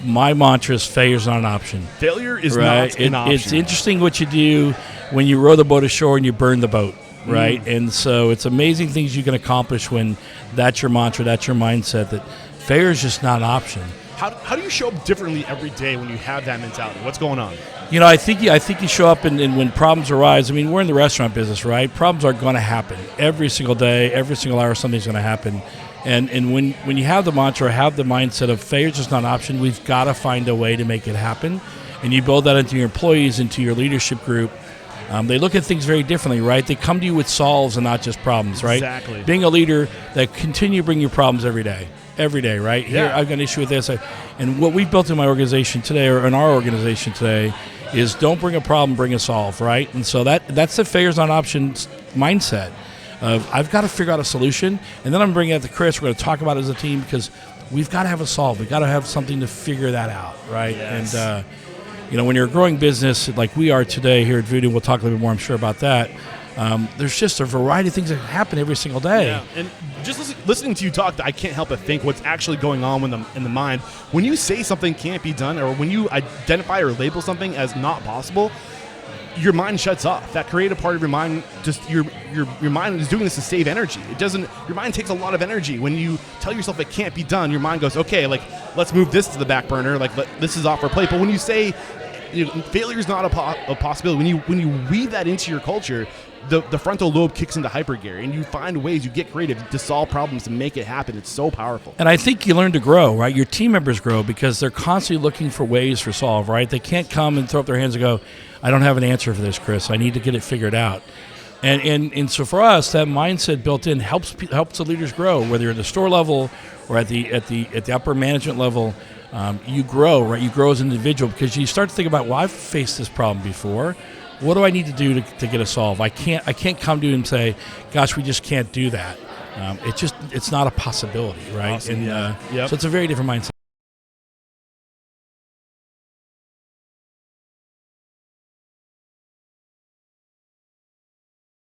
my mantra is failure's not an option. Failure is not an option. It's interesting what you do when you row the boat ashore and you burn the boat, right? And so it's amazing things you can accomplish when that's your mantra, that's your mindset, that failure is just not an option. How do you show up differently every day when you have that mentality? What's going on? I think you show up and when problems arise. I mean, we're in the restaurant business, right? Problems are going to happen every single day, every single hour. Something's going to happen, and when you have the mantra, have the mindset of failure's just not an option. We've got to find a way to make it happen, and you build that into your employees, into your leadership group. They look at things very differently, right? They come to you with solves and not just problems, right? Exactly. Being a leader that continue to bring you problems every day, right? Here, I've got an issue with this. And what we built in my organization today, or in our organization today, is don't bring a problem, bring a solve, right? And so that's the failure's not an option mindset of I've got to figure out a solution, and then I'm bringing it to Chris. We're going to talk about it as a team because we've got to have a solve. We've got to have something to figure that out, right? Yes. And, when you're a growing business like we are today here at Voodoo, we'll talk a little bit more, I'm sure, about that. There's just a variety of things that happen every single day. Yeah. And just listening to you talk, I can't help but think what's actually going on in the mind. When you say something can't be done, or when you identify or label something as not possible, your mind shuts off. That creative part of your mind, just your mind is doing this to save energy. It doesn't. Your mind takes a lot of energy. When you tell yourself it can't be done, your mind goes, okay, like let's move this to the back burner. Like this is off our plate. But when you say failure is not a possibility, when you weave that into your culture, the frontal lobe kicks into hyper gear, and you find ways, you get creative to solve problems to make it happen. It's so powerful. And I think you learn to grow, right? Your team members grow because they're constantly looking for ways to solve, right? They can't come and throw up their hands and go, I don't have an answer for this, Chris. I need to get it figured out. And so for us, that mindset built in helps the leaders grow, whether you're at the store level or at the upper management level. You grow, right? You grow as an individual because you start to think about, well, I've faced this problem before. What do I need to do to get a solve? I can't come to you and say, gosh, we just can't do that. It's not a possibility, right? Awesome. And so it's a very different mindset.